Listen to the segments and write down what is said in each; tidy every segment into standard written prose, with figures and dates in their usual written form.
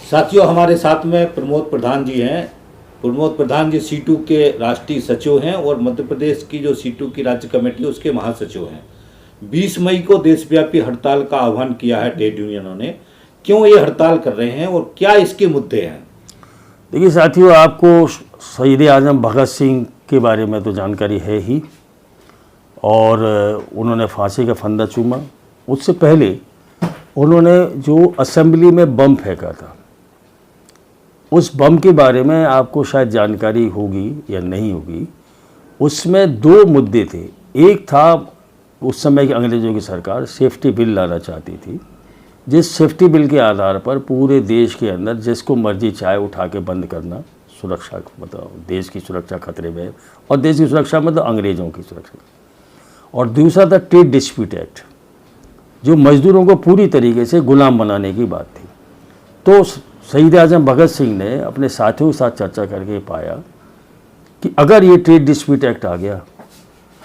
साथियों, हमारे साथ में प्रमोद प्रधान जी हैं। प्रमोद प्रधान जी सीटू के राष्ट्रीय सचिव हैं और मध्य प्रदेश की जो सीटू की राज्य कमेटी है उसके महासचिव हैं। 20 मई को देशव्यापी हड़ताल का आह्वान किया है ट्रेड यूनियनों ने। क्यों ये हड़ताल कर रहे हैं और क्या इसके मुद्दे हैं? देखिए साथियों, आपको शहीद आजम भगत सिंह के बारे में तो जानकारी है ही, और उन्होंने फांसी का फंदा चूमा। उससे पहले उन्होंने जो असेंबली में बम फेंका था, उस बम के बारे में आपको शायद जानकारी होगी या नहीं होगी। उसमें दो मुद्दे थे। एक था उस समय की अंग्रेज़ों की सरकार सेफ्टी बिल लाना चाहती थी, जिस सेफ्टी बिल के आधार पर पूरे देश के अंदर जिसको मर्जी चाहे उठा के बंद करना, सुरक्षा मतलब देश की सुरक्षा खतरे में, और देश की सुरक्षा मतलब अंग्रेज़ों की सुरक्षा। और दूसरा था ट्रेड डिस्प्यूट एक्ट, जो मजदूरों को पूरी तरीके से गुलाम बनाने की बात थी। तो शहीद आजम भगत सिंह ने अपने साथियों के साथ चर्चा करके पाया कि अगर ये ट्रेड डिस्प्यूट एक्ट आ गया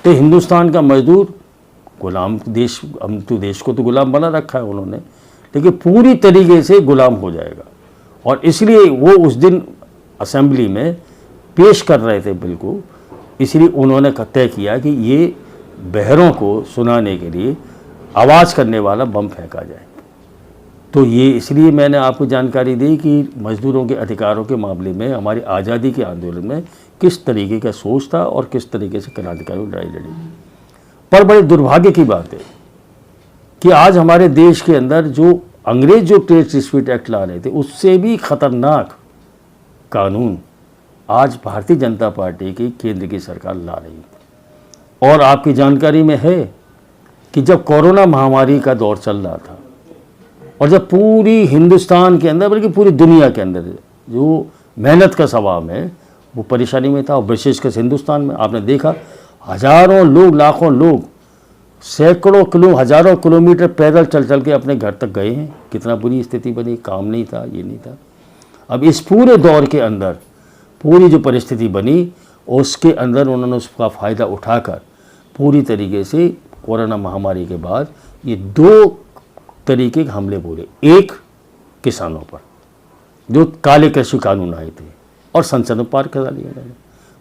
तो हिंदुस्तान का मजदूर गुलाम, देश हम तो देश को तो गुलाम बना रखा है उन्होंने, लेकिन पूरी तरीके से गुलाम हो जाएगा। और इसलिए वो उस दिन असेंबली में पेश कर रहे थे बिल को, इसलिए उन्होंने तय किया कि ये बहरों को सुनाने के लिए आवाज़ करने वाला बम फेंका जाए। तो ये इसलिए मैंने आपको जानकारी दी कि मज़दूरों के अधिकारों के मामले में हमारी आज़ादी के आंदोलन में किस तरीके का सोच था और किस तरीके से क्रांतिकारियों ने लड़ाई लड़ी। पर बड़े दुर्भाग्य की बात है कि आज हमारे देश के अंदर जो अंग्रेज जो ट्रेड डिस्प्यूट एक्ट ला रहे थे, उससे भी खतरनाक कानून आज भारतीय जनता पार्टी की केंद्र की सरकार ला रही है। और आपकी जानकारी में है कि जब कोरोना महामारी का दौर चल रहा था और जब पूरी हिंदुस्तान के अंदर बल्कि पूरी दुनिया के अंदर जो मेहनत का स्वभाव है वो परेशानी में था, और विशेषकर हिंदुस्तान में आपने देखा हज़ारों लोग, लाखों लोग सैकड़ों हज़ारों किलोमीटर पैदल चल चल के अपने घर तक गए हैं। कितना बुरी स्थिति बनी, काम नहीं था, ये नहीं था। अब इस पूरे दौर के अंदर पूरी जो परिस्थिति बनी उसके अंदर उन्होंने उसका फ़ायदा उठाकर पूरी तरीके से कोरोना महामारी के बाद ये दो तरीके के हमले बोले। एक, किसानों पर जो काले कृषि कानून आए थे और संसद में पार करा लिया गया,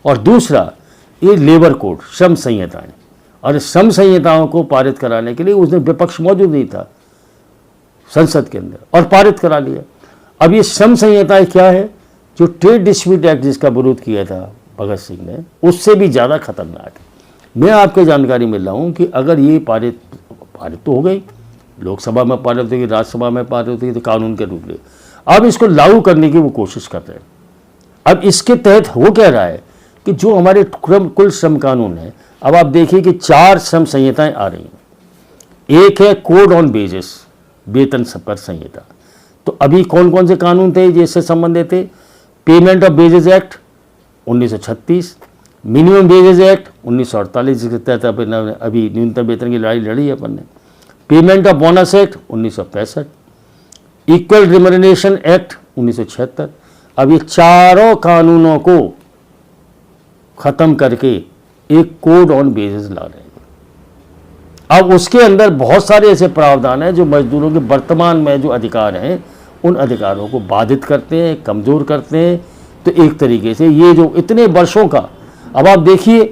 और दूसरा ये लेबर कोड, श्रम संहिताएं। और श्रम संहिताओं को पारित कराने के लिए उस दिन विपक्ष मौजूद नहीं था संसद के अंदर, और पारित करा लिया। अब ये श्रम संहिताएं क्या है? जो ट्रेड डिस्प्यूट एक्ट जिसका विरोध किया था भगत सिंह ने, उससे भी ज़्यादा खतरनाक है। मैं आपको जानकारी मिल रहा हूँ कि अगर ये पारित तो हो गई, लोकसभा में पारित होगी, राज्यसभा में पारित होगी, तो कानून के रूप में अब इसको लागू करने की वो कोशिश कर रहे हैं। अब इसके तहत हो क्या रहा है कि जो हमारे कुल श्रम कानून है, अब आप देखिए कि 4 श्रम संहिताएं आ रही हैं। एक है कोड ऑन वेजेस, वेतन पर संहिता। तो अभी कौन कौन से कानून थे जिससे संबंधित थे? Payment of wages act 1936, minimum wages act 1948 जिसके तहत अभी न्यूनतम वेतन की लड़ाई लड़ी है अपन ने। Payment of bonus act 1965, equal रिमरेशन act 1976। अब ये चारों कानूनों को ख़त्म करके एक कोड ऑन बेसिस ला रहे हैं। अब उसके अंदर बहुत सारे ऐसे प्रावधान हैं जो मजदूरों के वर्तमान में जो अधिकार हैं उन अधिकारों को बाधित करते हैं, कमज़ोर करते हैं। तो एक तरीके से ये जो इतने वर्षों का, अब आप देखिए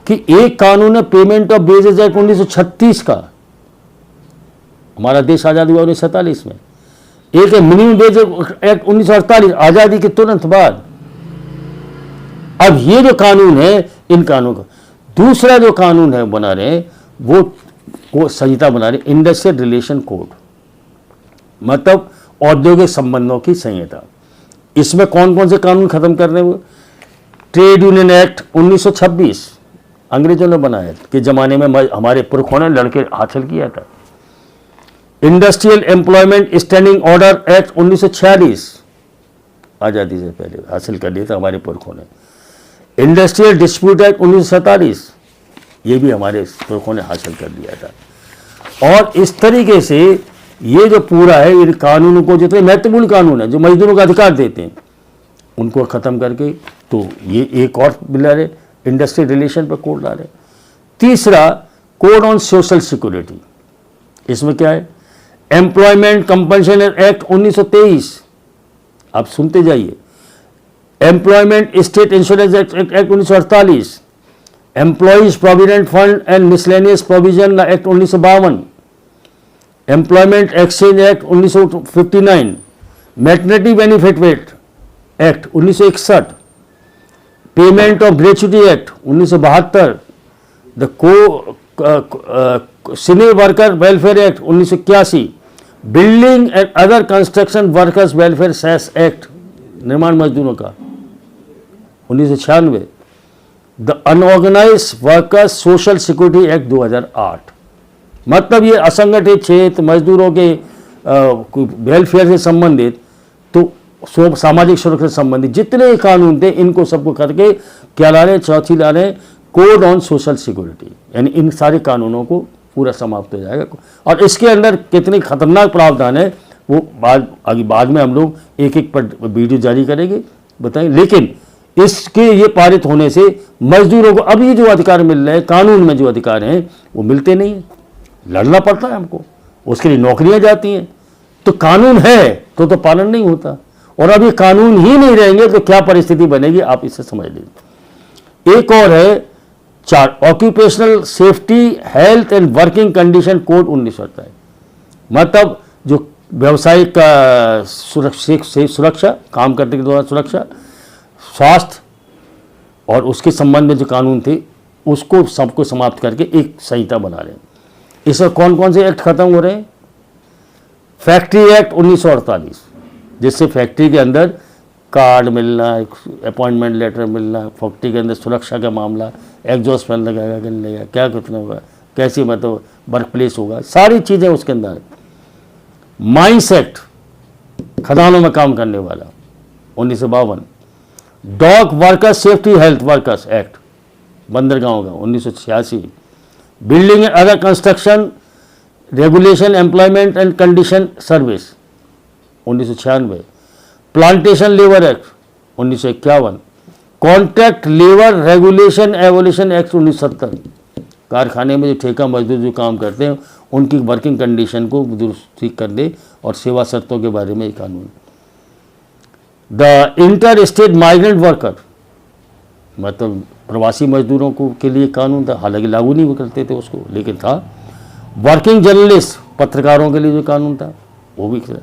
कि एक कानून है पेमेंट ऑफ बेसिस एक्ट 1936 का, हमारा देश आज़ादी हुआ 1947 में। एक है मिनिमम वेज एक्ट 1948, आज़ादी के तुरंत बाद। अब ये जो कानून है, इन कानून का दूसरा जो कानून है बना रहे हैं वो संहिता बना रहे, इंडस्ट्रियल रिलेशन कोड, मतलब औद्योगिक संबंधों की संहिता। इसमें कौन कौन से कानून खत्म करने हुए? ट्रेड यूनियन एक्ट 1926 अंग्रेजों ने बनाया के ज़माने में हमारे पुरखों ने लड़के हासिल किया था। Industrial employment standing order act 1946 आज़ादी से पहले हासिल कर लिया था हमारे पुरखों ने। इंडस्ट्रियल डिस्प्यूट एक्ट 1947 ये भी हमारे पुरखों ने हासिल कर लिया था। और इस तरीके से ये जो पूरा है, इन कानूनों को, जितने महत्वपूर्ण कानून है जो मजदूरों का अधिकार देते हैं, उनको ख़त्म करके तो ये एक और बिल ला रहे, इंडस्ट्रियल रिलेशन पर कोड ला रहे। तीसरा, कोड ऑन सोशल सिक्योरिटी। इसमें क्या है? एम्प्लॉयमेंट कंपनसेशन एक्ट 1923 आप सुनते जाइए। Employment state insurance act 1948, employees provident fund and miscellaneous provision act 1952, employment exchange act 1959, maternity benefit act 1961, payment of gratuity act 1972, the cine worker welfare act 1981, building and other construction workers welfare cess act, निर्माण मजदूरों का 1996, the unorganise workers social security act 2008। मतलब ये असंगठित क्षेत्र मजदूरों के welfare से संबंधित, तो सामाजिक सुरक्षा से संबंधित जितने कानून थे इनको सबको करके क्या ला रहे, चौथी ला रहे कोड ऑन सोशल सिक्योरिटी, यानी इन सारे कानूनों को पूरा समाप्त हो जाएगा। और इसके अंदर कितने खतरनाक प्रावधान है वो बाद में हम लोग एक एक पर वीडियो जारी करेंगे, बताएंगे। लेकिन इसके ये पारित होने से मजदूरों को अब ये जो अधिकार मिल रहे हैं, कानून में जो अधिकार हैं वो मिलते नहीं हैं, लड़ना पड़ता है हमको, उसके लिए नौकरियां जाती हैं। तो कानून है तो पालन नहीं होता, और अब ये कानून ही नहीं रहेंगे तो क्या परिस्थिति बनेगी आप इसे समझ लीजिए। एक और है 4, occupational safety health and working condition code 1928, मतलब जो व्यावसायिक सुरक्षा, काम करने के दौरान सुरक्षा, स्वास्थ्य और उसके संबंध में जो कानून थे उसको सबको समाप्त करके एक संहिता बना रहे हैं। इसमें कौन कौन से एक्ट खत्म हो रहे हैं? फैक्ट्री एक्ट 1948, जिससे फैक्ट्री के अंदर कार्ड मिलना, अपॉइंटमेंट लेटर मिलना, फैक्ट्री के अंदर सुरक्षा का मामला, एग्जॉस्ट फैन लगाएगा कि नहीं लगेगा, क्या कितना होगा, कैसी मतलब वर्क प्लेस होगा, सारी चीज़ें उसके अंदर। माइंस एक्ट, खदानों में काम करने वाला 1952, dock workers safety health workers act बंदरगांव का 1986, building and other construction regulation employment and condition service 1996, plantation labour act 1951, contract labour regulation abolition act 1970, कारखाने में जो ठेका मजदूर जो काम करते हैं उनकी वर्किंग कंडीशन को दुरुस्त करने और सेवा शर्तों के बारे में कानून। The inter state migrant worker, मतलब प्रवासी मजदूरों को के लिए कानून था, हालांकि लागू नहीं करते थे उसको, लेकिन था। वर्किंग जर्नलिस्ट, पत्रकारों के लिए जो कानून था वो भी था।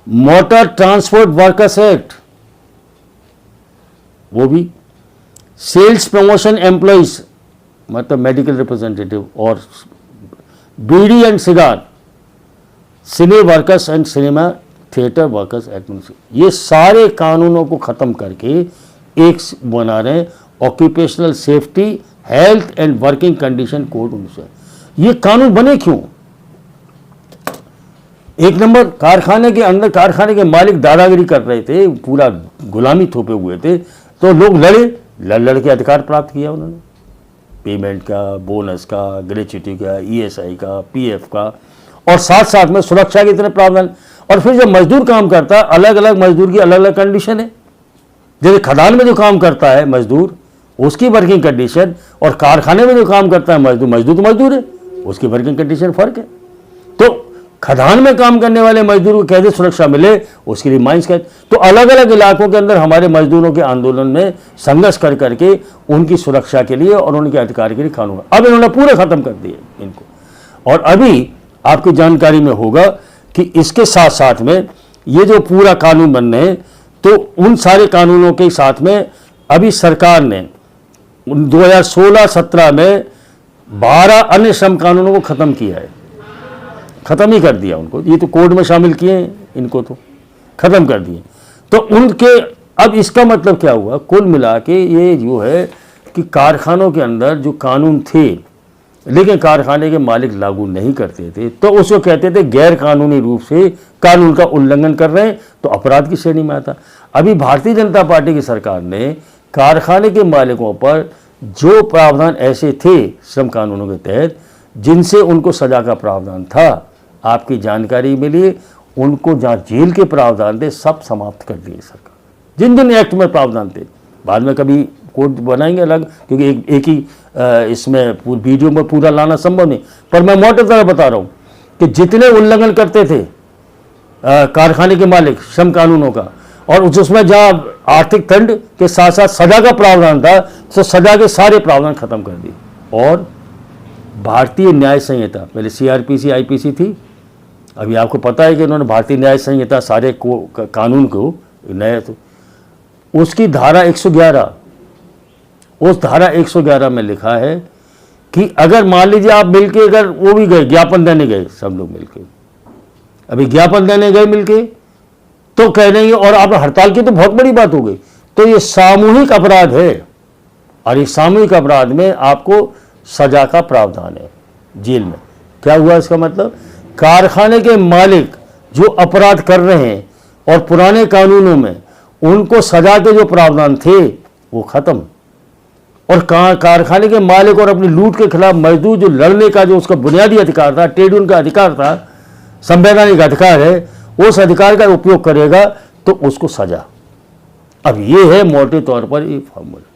मोटर ट्रांसपोर्ट वर्कर्स एक्ट वो भी। सेल्स प्रमोशन एम्प्लॉइज, मतलब मेडिकल रिप्रेजेंटेटिव, और beedi and cigar, cine workers and cinema theatre workers act, ये सारे कानूनों को ख़त्म करके एक बना रहे हैं occupational safety health and working condition code 1900। ये कानून बने क्यों? एक नंबर, कारखाने के अंदर कारखाने के मालिक दादागिरी कर रहे थे, पूरा गुलामी थोपे हुए थे, तो लोग लड़ के अधिकार प्राप्त किया उन्होंने, पेमेंट का, बोनस का, ग्रेच्युटी का, ईएसआई का, पीएफ का, और साथ साथ में सुरक्षा के इतने प्रावधान। और फिर जब मजदूर काम करता है, अलग अलग मजदूर की अलग अलग कंडीशन है। जैसे खदान में जो काम करता है मजदूर, उसकी वर्किंग कंडीशन, और कारखाने में जो काम करता है मजदूर तो मजदूर है, उसकी वर्किंग कंडीशन फर्क है। तो खदान में काम करने वाले मजदूर को कैसे सुरक्षा मिले, उसके लिए माइंस का। तो अलग अलग इलाकों के अंदर हमारे मजदूरों के आंदोलन में संघर्ष कर करके उनकी सुरक्षा के लिए और उनके अधिकार के लिए कानून अब इन्होंने पूरे खत्म कर दिए इनको। और अभी आपकी जानकारी में होगा कि इसके साथ साथ में ये जो पूरा कानून बन रहे हैं, तो उन सारे कानूनों के साथ में अभी सरकार ने 2016-17 में 12 अन्य श्रम कानूनों को ख़त्म किया है, ख़त्म ही कर दिया उनको। ये तो कोड में शामिल किए हैं, इनको तो ख़त्म कर दिए। तो उनके अब इसका मतलब क्या हुआ, कुल मिला के ये जो है कि कारखानों के अंदर जो कानून थे लेकिन कारखाने के मालिक लागू नहीं करते थे, तो उसको कहते थे गैर कानूनी रूप से कानून का उल्लंघन कर रहे हैं, तो अपराध की श्रेणी में आता। अभी भारतीय जनता पार्टी की सरकार ने कारखाने के मालिकों पर जो प्रावधान ऐसे थे श्रम कानूनों के तहत जिनसे उनको सजा का प्रावधान था, आपकी जानकारी मिली, उनको जहाँ जेल के प्रावधान थे सब समाप्त कर दिए सरकार, जिन जिन एक्ट में प्रावधान थे। बाद में कभी कोड बनाएंगे अलग, क्योंकि एक ही इसमें वीडियो में पूरा लाना संभव नहीं, पर मैं मोटे तरह बता रहा हूँ कि जितने उल्लंघन करते थे कारखाने के मालिक श्रम कानूनों का, और उसमें जहाँ आर्थिक दंड के साथ साथ सजा का प्रावधान था, तो सजा के सारे प्रावधान खत्म कर दिए। और भारतीय न्याय संहिता, पहले CRPC IPC थी, अभी आपको पता है कि उन्होंने भारतीय न्याय संहिता सारे कानून को नया, तो उसकी धारा 111, उस धारा 111 में लिखा है कि अगर मान लीजिए आप मिलके, अगर वो भी गए ज्ञापन देने गए, सब लोग मिलके, अभी ज्ञापन देने गए मिलके, तो कह रहे हैं और आप हड़ताल की तो बहुत बड़ी बात हो गई, तो ये सामूहिक अपराध है, और इस सामूहिक अपराध में आपको सजा का प्रावधान है जेल में। क्या हुआ इसका मतलब? कारखाने के मालिक जो अपराध कर रहे हैं और पुराने कानूनों में उनको सजा के जो प्रावधान थे वो खत्म, और कारखाने के मालिक और अपनी लूट के खिलाफ मजदूर जो लड़ने का जो उसका बुनियादी अधिकार था, ट्रेड यूनियन का अधिकार था, संवैधानिक अधिकार है, उस अधिकार का उपयोग करेगा तो उसको सजा। अब ये है मोटे तौर पर ये फॉर्मूला।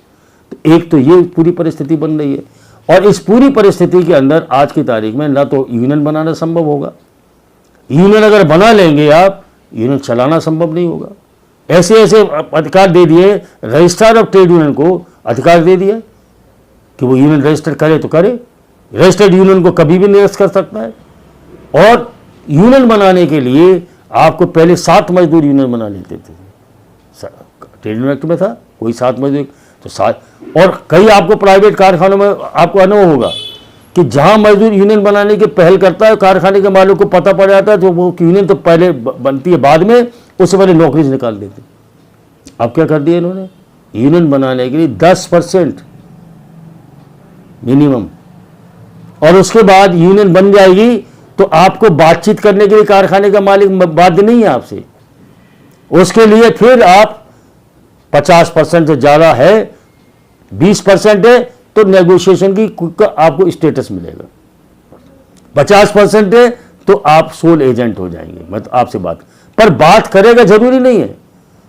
तो एक तो ये पूरी परिस्थिति बन रही है, और इस पूरी परिस्थिति के अंदर आज की तारीख में ना तो यूनियन बनाना संभव होगा, यूनियन अगर बना लेंगे आप, यूनियन चलाना संभव नहीं होगा। ऐसे ऐसे अधिकार दे दिए, रजिस्ट्रार ऑफ ट्रेड यूनियन को अधिकार दे दिया कि वो यूनियन रजिस्टर करे तो करे, रजिस्टर्ड यूनियन को कभी भी निरस्त कर सकता है। और यूनियन बनाने के लिए आपको पहले 7 मजदूर यूनियन बना लेते थे, ट्रेड यूनियन एक्ट में था कोई 7 मजदूर, तो 7। और कई आपको प्राइवेट कारखानों में आपको अनुभव होगा कि जहां मजदूर यूनियन बनाने की पहल करता है, कारखाने के मालिक को पता पड़ जाता है, तो वो यूनियन तो पहले बनती है, बाद में उससे पहले नौकरी से निकाल देते। अब क्या कर दिया इन्होंने? यूनियन बनाने के लिए 10% मिनिमम, और उसके बाद यूनियन बन जाएगी तो आपको बातचीत करने के लिए कारखाने का मालिक बाध्य नहीं है आपसे, उसके लिए फिर आप 50% से ज़्यादा है, 20% है तो नेगोशिएशन की आपको स्टेटस मिलेगा, 50% है तो आप सोल एजेंट हो जाएंगे, मतलब आपसे बात करेगा जरूरी नहीं है।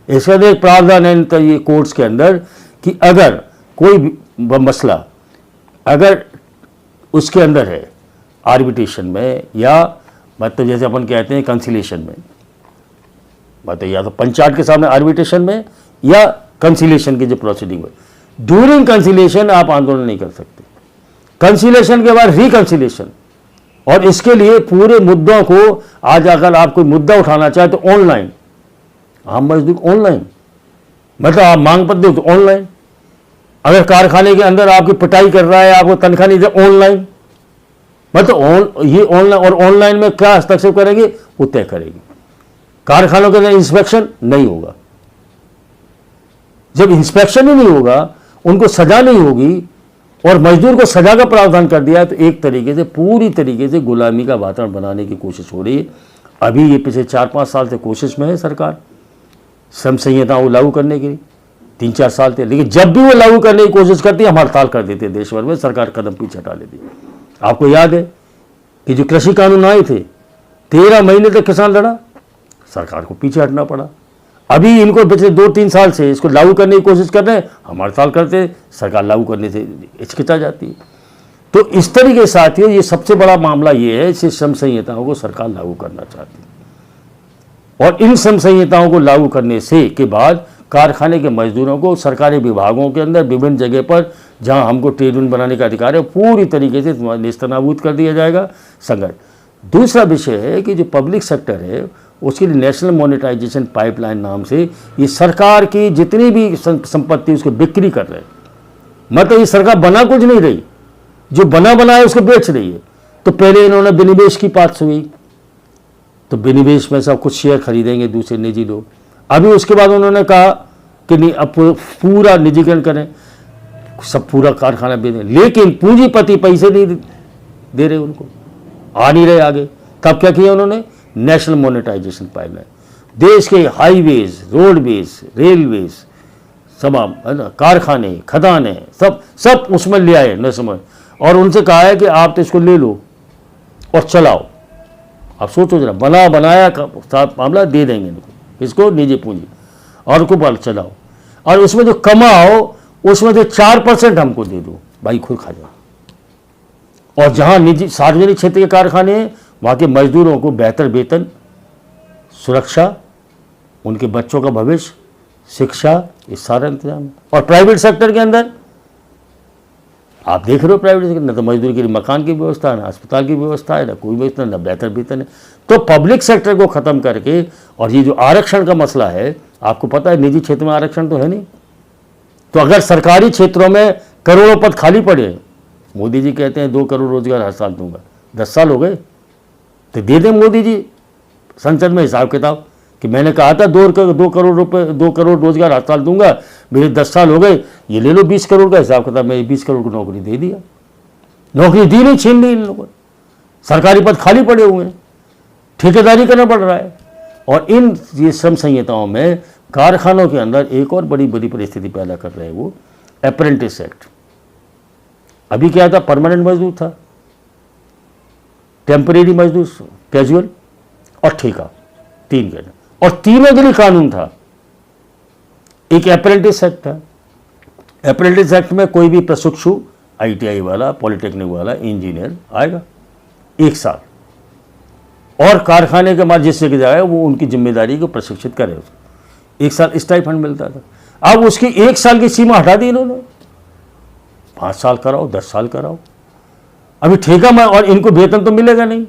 इसका एक प्रावधान है तो ये कोर्ट्स के अंदर कि अगर कोई मसला अगर उसके अंदर है आर्बिट्रेशन में, या मतलब जैसे अपन कहते हैं कंसिलेशन में, मतलब या तो पंचायत के सामने आर्बिट्रेशन में या कंसिलेशन की जो प्रोसीडिंग है, ड्यूरिंग कंसिलेशन आप आंदोलन नहीं कर सकते, कंसिलेशन के बाद रिकंसिलेशन। और इसके लिए पूरे मुद्दों को, आज अगर आप कोई मुद्दा उठाना चाहे तो ऑनलाइन, आम मजदूर ऑनलाइन, मतलब आप मांग पत्र दो तो ऑनलाइन, अगर कारखाने के अंदर आपकी पिटाई कर रहा है, आपको तनख्वाह नहीं दे, ऑनलाइन, मतलब ये ऑनलाइन। और ऑनलाइन में क्या हस्तक्षेप करेंगे वो तय करेगी। कारखानों के अंदर इंस्पेक्शन नहीं होगा, जब इंस्पेक्शन ही नहीं होगा, उनको सजा नहीं होगी और मजदूर को सजा का प्रावधान कर दिया, तो एक तरीके से पूरी तरीके से गुलामी का वातावरण बनाने की कोशिश हो रही है। अभी ये पिछले 4-5 साल से कोशिश में है सरकार श्रम संहिताओं को लागू करने के लिए, 3-4 साल थे, लेकिन जब भी वो लागू करने की कोशिश करती है हम हड़ताल कर देते हैं देश भर में, सरकार कदम पीछे हटा लेती है। आपको याद है कि जो कृषि कानून आए थे 13 महीने तक किसान लड़ा, सरकार को पीछे हटना पड़ा। अभी इनको पिछले 2-3 साल से इसको लागू करने की कोशिश कर रहे हैं, हम हड़ताल करते हैं, सरकार लागू करने से हिचकिचा जाती है। तो इस तरीके के साथियों ये सबसे बड़ा मामला ये है, इस श्रम संहिताओं को सरकार लागू करना चाहती है, और इन श्रम संहिताओं को लागू करने से के बाद कारखाने के मजदूरों को सरकारी विभागों के अंदर विभिन्न जगह पर जहां हमको ट्रेड यूनियन बनाने का अधिकार है पूरी तरीके से नेस्तनाबूद कर दिया जाएगा संगठन। दूसरा विषय है कि जो पब्लिक सेक्टर है उसके लिए नेशनल मोनेटाइजेशन पाइपलाइन नाम से ये सरकार की जितनी भी संपत्ति उसको बिक्री कर रहे हैं, मतलब ये सरकार बना कुछ नहीं रही, जो बना बनाया उसको बेच रही है। तो पहले इन्होंने विनिवेश की बात सुनी, तो विनिवेश में सब कुछ शेयर खरीदेंगे दूसरे निजी लोग। अभी उसके बाद उन्होंने कहा कि नहीं अब पूरा निजीकरण करें, सब पूरा कारखाना बेचें, लेकिन पूंजीपति पैसे नहीं दे रहे, उनको आ नहीं रहे आगे। तब क्या किया उन्होंने? नेशनल मोनेटाइजेशन पाइपलाइन, देश के हाईवेज, रोडवेज, रेलवेज, तमाम है ना, कारखाने, खदाने, सब उसमें ले आए नेशनल, और उनसे कहा है कि आप तो इसको ले लो और चलाओ। आप सोचो जरा, बनाया मामला दे देंगे इनको, इसको निजी पूंजी, और उसको बल चलाओ, और उसमें जो कमाओ उसमें से 4% हमको दे दो, भाई खुद खा जाओ। और जहां निजी सार्वजनिक क्षेत्र के कारखाने हैं वहां के मजदूरों को बेहतर वेतन, सुरक्षा, उनके बच्चों का भविष्य, शिक्षा, ये सारा इंतजाम है। और प्राइवेट सेक्टर के अंदर आप देख रहे हो, प्राइवेट सेक्टर न तो मजदूर के लिए मकान की व्यवस्था है, ना अस्पताल की व्यवस्था है, ना कोई व्यवस्था, ना बेहतर वेतन है। तो पब्लिक सेक्टर को ख़त्म करके, और ये जो आरक्षण का मसला है, आपको पता है निजी क्षेत्र में आरक्षण तो है नहीं। तो अगर सरकारी क्षेत्रों में करोड़ों पद खाली पड़े, मोदी जी कहते हैं 2 करोड़ रोजगार हर साल दूंगा, 10 साल हो गए, तो दे दें मोदी जी संसद में हिसाब किताब कि मैंने कहा था 2 करोड़ रुपए, 2 करोड़ रोजगार हर साल दूंगा, मेरे 10 साल हो गए, ये ले लो 20 करोड़ का हिसाब किताब, मैं 20 करोड़ की नौकरी दे दिया। नौकरी दी नहीं, छीन ली इन लोगों ने, सरकारी पद खाली पड़े हुए हैं, ठेकेदारी करना पड़ रहा है। और इन ये श्रम संहिताओं में कारखानों के अंदर एक और बड़ी बड़ी परिस्थिति पैदा कर रहे हैं वो अप्रेंटिस एक्ट। अभी क्या था, परमानेंट मजदूर था, टेम्परेरी मजदूर, कैजुअल और ठेका, 3 के, और तीनों के लिए कानून था। एक अप्रेंटिस एक्ट था। अप्रेंटिस एक्ट में कोई भी प्रशिक्षु, ITI वाला, पॉलिटेक्निक वाला, इंजीनियर आएगा 1 साल, और कारखाने के बाद जिससे जाएगा वो उनकी जिम्मेदारी को प्रशिक्षित करे, उसको 1 साल स्टाइपेंड मिलता था। अब उसकी 1 साल की सीमा हटा दी इन्होंने, 5 साल कराओ, 10 साल कराओ। अभी ठेका में, और इनको वेतन तो मिलेगा नहीं,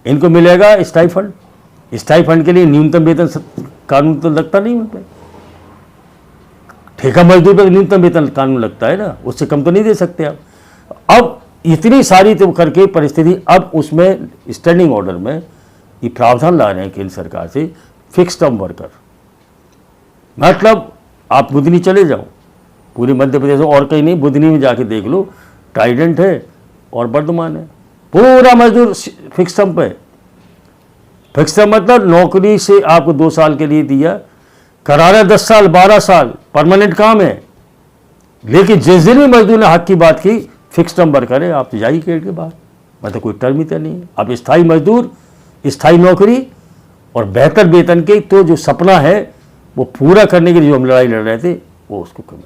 इनको मिलेगा स्टाइफंड। स्टाइफंड के लिए न्यूनतम वेतन कानून तो लगता नहीं उन पर, ठेका मजदूर पर न्यूनतम वेतन कानून लगता है ना, उससे कम तो नहीं दे सकते आप। अब इतनी सारी तो करके परिस्थिति, अब उसमें स्टैंडिंग ऑर्डर में ये प्रावधान ला रहे हैं केंद्र सरकार से, फिक्स टर्म वर्कर। मतलब आप बुधनी चले जाओ, पूरे मध्य प्रदेश और कहीं नहीं, बुधनी में जाके देख लो, ट्राइडेंट है और बर्धमान है, पूरा मजदूर फिक्स टर्म पे। फिक्स टर्म मतलब नौकरी से आपको 2 साल के लिए दिया, करा रहे 10 साल 12 साल, परमानेंट काम है। लेकिन जिस दिन भी मजदूर ने हक की बात की, फिक्स टर्म वर्कर है, आप जाइए गेट के बाहर, मतलब कोई टर्म ही तो नहीं है। आप स्थायी मजदूर, स्थायी नौकरी और बेहतर वेतन के तो जो सपना है वो पूरा करने के लिए जो हम लड़ाई लड़ रहे थे वो उसको करना।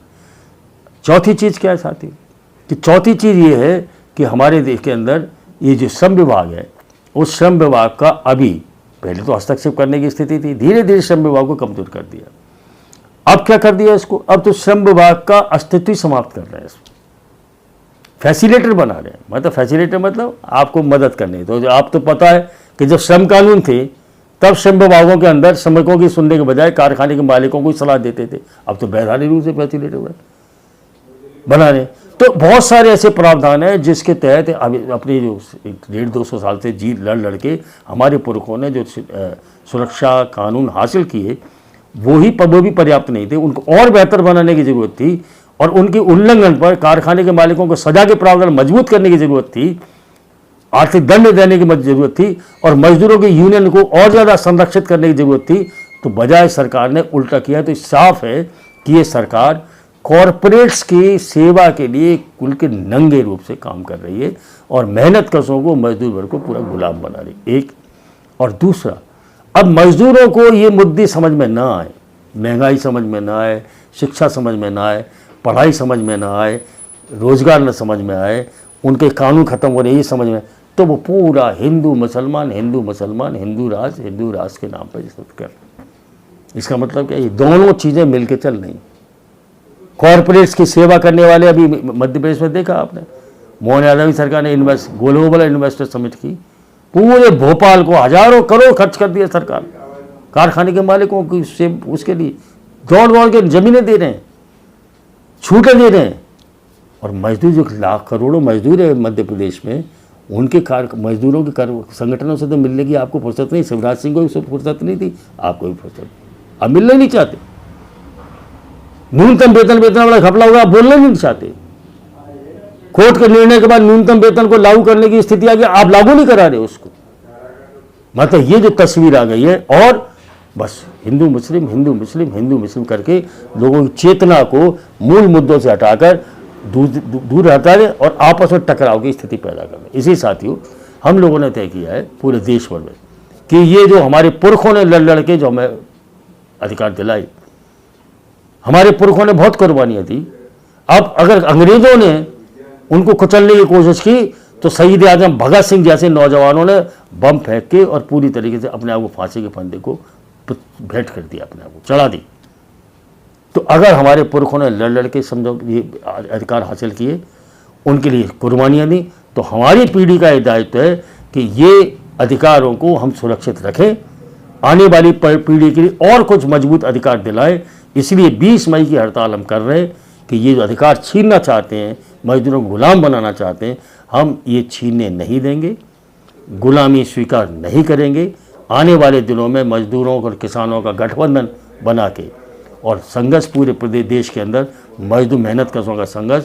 चौथी चीज़ क्या है साथी, कि चौथी चीज़ ये है कि हमारे देश के अंदर ये जो श्रम विभाग है, उस श्रम विभाग का अभी, पहले तो हस्तक्षेप करने की स्थिति थी, धीरे धीरे श्रम विभाग को कमजोर कर दिया। अब क्या कर दिया इसको, अब तो श्रम विभाग का अस्तित्व ही समाप्त कर रहे हैं, इसको फैसिलिटेटर बना रहे हैं। मतलब फैसिलिटेटर मतलब आपको मदद करनी। तो आप तो पता है कि जब श्रम कानून थे तब श्रम विभागों के अंदर श्रमिकों की सुनने के बजाय कारखाने के मालिकों को सलाह देते थे, अब तो वैधानिक रूप से फैसिलिटेटर बना रहे। तो बहुत सारे ऐसे प्रावधान हैं जिसके तहत अपनी जो 150-200 साल से जी लड़ के हमारे पुरखों ने जो सुरक्षा कानून हासिल किए वो भी पर्याप्त नहीं थे, उनको और बेहतर बनाने की ज़रूरत थी। और उनके उल्लंघन पर कारखाने के मालिकों को सजा के प्रावधान मजबूत करने की ज़रूरत थी, आर्थिक दंड देने की ज़रूरत थी, और मजदूरों की यूनियन को और ज़्यादा संरक्षित करने की ज़रूरत थी। तो बजाय सरकार ने उल्टा किया। तो साफ है कि ये सरकार कॉरपोरेट्स की सेवा के लिए कुल के नंगे रूप से काम कर रही है और मेहनत कशों को, मजदूर वर्ग को पूरा गुलाम बना रही है। एक और दूसरा, अब मजदूरों को ये मुद्दे समझ में ना आए, महंगाई समझ में ना आए, शिक्षा समझ में ना आए, पढ़ाई समझ में ना आए, रोजगार न समझ में आए, उनके कानून खत्म हो रहे ये समझ में, तो वो पूरा हिंदू मुसलमान, हिंदू राज के नाम पर कर। इसका मतलब क्या, ये दोनों चीज़ें मिलकर चल रही। कॉरपोरेट्स की सेवा करने वाले, अभी मध्य प्रदेश में देखा आपने, मोहन यादव की सरकार ने ग्लोबल इन्वेस्टर समिट की, पूरे भोपाल को हजारों करोड़ खर्च कर दिया सरकार, कारखाने के मालिकों की से उसके लिए दौड़ के जमीनें दे रहे हैं, छूटें दे रहे हैं। और मजदूर जो लाख करोड़ों मजदूर है मध्य प्रदेश में, उनके मजदूरों के संगठनों से तो मिलने की आपको फुर्सत नहीं। शिवराज सिंह को भी फुर्सत नहीं थी, आपको भी फुर्सत, अब मिलने नहीं चाहते। न्यूनतम वेतन वाला घपला होगा, आप बोलना नहीं चाहते। कोर्ट के निर्णय के बाद न्यूनतम वेतन को लागू करने की स्थिति आ गई, आप लागू नहीं करा रहे उसको। मतलब ये जो तस्वीर आ गई है, और बस हिंदू मुस्लिम करके लोगों की चेतना को मूल मुद्दों से हटाकर दूर हटा दें और आपस में टकराव की स्थिति पैदा कर दें। इसी साथियों, हम लोगों ने तय किया है पूरे देश भर में कि ये जो हमारे पुरखों ने लड़ के जो हमें अधिकार दिलाई, हमारे पुरखों ने बहुत कुर्बानियाँ दी। अब अगर अंग्रेजों ने उनको कुचलने की कोशिश की तो शहीद आजम भगत सिंह जैसे नौजवानों ने बम फेंक के और पूरी तरीके से अपने आप को फांसी के फंदे को भेंट कर दिया, अपने आप को चढ़ा दी। तो अगर हमारे पुरखों ने लड़ लड़ के समझो ये अधिकार हासिल किए, उनके लिए कुर्बानियाँ दी, तो हमारी पीढ़ी का ये दायित्व है कि ये अधिकारों को हम सुरक्षित रखें, आने वाली पीढ़ी के लिए और कुछ मजबूत अधिकार दिलाएं। इसलिए 20 मई की हड़ताल हम कर रहे हैं कि ये जो अधिकार छीनना चाहते हैं, मजदूरों को गुलाम बनाना चाहते हैं, हम ये छीनने नहीं देंगे, गुलामी स्वीकार नहीं करेंगे। आने वाले दिनों में मजदूरों और किसानों का गठबंधन बना के और संघर्ष पूरे प्रदेश देश के अंदर मजदूर मेहनत कशों का संघर्ष,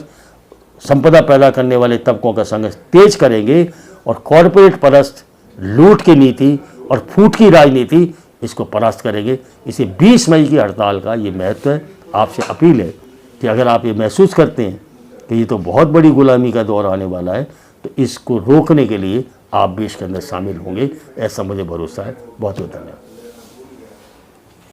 संपदा पैदा करने वाले तबकों का संघर्ष तेज करेंगे और कॉरपोरेट परस्त लूट की नीति और फूट की राजनीति इसको परास्त करेंगे। इसे 20 मई की हड़ताल का ये महत्व है। आपसे अपील है कि अगर आप ये महसूस करते हैं कि ये तो बहुत बड़ी गुलामी का दौर आने वाला है, तो इसको रोकने के लिए आप भी इसके अंदर शामिल होंगे, ऐसा मुझे भरोसा है। बहुत बहुत धन्यवाद।